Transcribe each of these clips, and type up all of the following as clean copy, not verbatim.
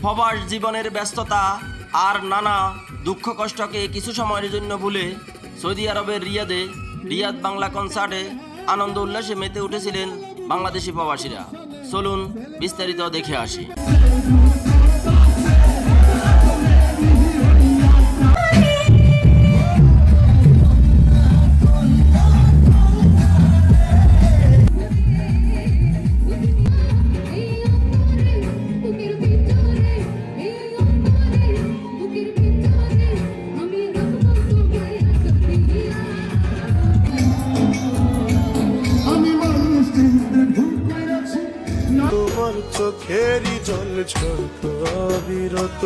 প্রবাস জীবনের ব্যস্ততা আর নানা দুঃখ কষ্টকে কিছু সময়ের জন্য ভুলে সৌদি আরবের রিয়াদ বাংলা কনসার্টে আনন্দ উল্লাসে মেতে উঠেছিলেন বাংলাদেশি প্রবাসীরা। চলুন বিস্তারিত দেখে আসি। তোমার চোখেরই জল ঝরত অবিরত।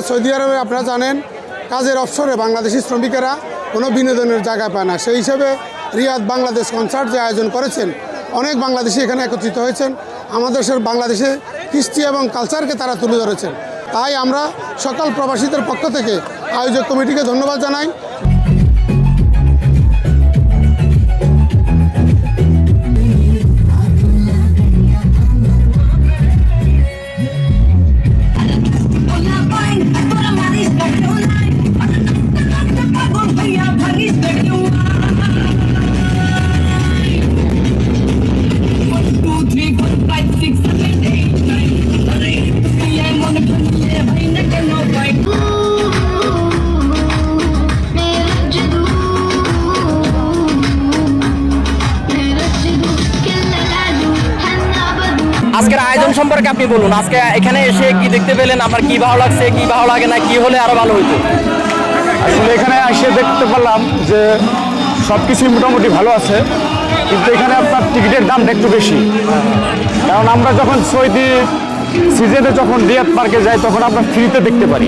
সৌদি আরবে আপনারা জানেন কাজের অবসরে বাংলাদেশি শ্রমিকেরা কোনো বিনোদনের জায়গা পায় না। সেই হিসেবে রিয়াদ বাংলাদেশ কনসার্ট যে আয়োজন করেছেন, অনেক বাংলাদেশি এখানে একত্রিত হয়েছেন। আমাদের দেশের বাংলাদেশে কৃষ্টি এবং কালচারকে তারা তুলে ধরেছেন। তাই আমরা সকল প্রবাসীদের পক্ষ থেকে আয়োজক কমিটিকে ধন্যবাদ জানাই। আজকের আয়োজন সম্পর্কে আপনি বলুন। আজকে এখানে এসে কি দেখতে পেলেন, আপনার কি ভালো লাগছে, কি ভালো লাগে না, কি হলে আরো ভালো হইতো? আসলে এখানে এসে দেখতে পেলাম যে সব কিছুই মোটামুটি ভালো আছে, কিন্তু এখানে আপনার টিকিটের দামটা একটু বেশি। কারণ আমরা যখন সৌদি সিজনে যখন রিয়াদ পার্কে যাই তখন আমরা ফ্রিতে দেখতে পারি,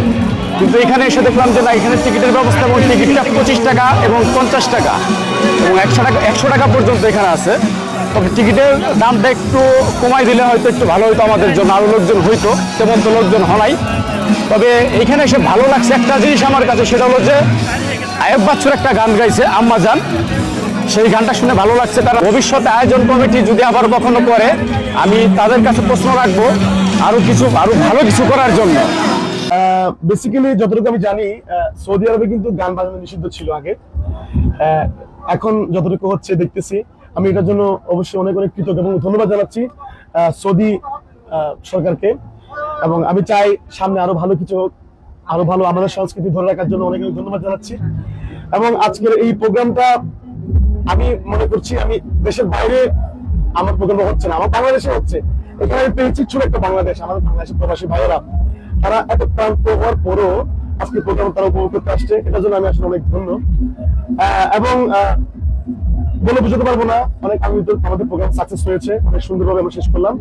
কিন্তু এখানে এসে দেখলাম যে না, এখানে টিকিটের ব্যবস্থা এবং টিকিটটা 25 টাকা এবং 50 টাকা এবং 100 টাকা পর্যন্ত এখানে আছে। তবে টিকিটের দামটা একটু কমাই দিলে হয়তো একটু ভালো হইতো আমাদের জন্য, আরও লোকজন হইতো, তেমন তো লোকজন হনাই। তবে এখানে এসে ভালো লাগছে একটা জিনিস আমার কাছে, সেটা হলো যে আয়েব বাচ্চুর একটা গান গাইছে আম্মা জান, সেই গানটা শুনে ভালো লাগছে। তারা ভবিষ্যতে আয়োজন কমিটি যদি আবার কখনো করে, আমি তাদের কাছে প্রশ্ন রাখবো আরো ভালো কিছু করার জন্য। বেসিক্যালি যতটুকু আমি জানি সৌদি আরবে কিন্তু গান বাজানো নিষিদ্ধ ছিল আগে, এখন যতটুকু হচ্ছে দেখতেছি। আমি এটার জন্য অবশ্যই অনেক অনেক কৃতজ্ঞ এবং ধন্যবাদ জানাচ্ছি সৌদি সরকারকে, এবং আমি চাই সামনে আরো ভালো কিছু হোক, আরো ভালো আমাদের সংস্কৃতি ধরে রাখার জন্য অনেক অনেক ধন্যবাদ জানাচ্ছি। এবং আজকের এই প্রোগ্রামটা আমি মনে করছি আমি দেশের বাইরে আমার প্রোগ্রাম হচ্ছে না, আমার বাংলাদেশে হচ্ছে। এখানে পেয়েছি ছোট একটা বাংলাদেশ, আমাদের বাংলাদেশের প্রবাসী ভাইয়েরা, তারা এত ক্লান্ত হওয়ার পরও আজকে প্রোগ্রাম তারা উপভোগ করতে আসছে, এটার জন্য আমি আসলে অনেক ধন্য। এবং বলে বুঝতে পারবো না, অনেক আমাদের প্রোগ্রাম সাকসেস হয়েছে, অনেক সুন্দরভাবে আমরা শেষ করলাম।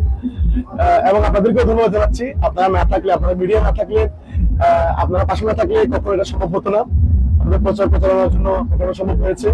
এবং আপনাদেরকেও ধন্যবাদ জানাচ্ছি। আপনারা না থাকলে, আপনারা মিডিয়া না থাকলে, আপনারা পাশে না থাকলে কখনো এটা সম্ভব হতো না। আপনাদের প্রচারণার জন্য এটা সম্ভব হয়েছে।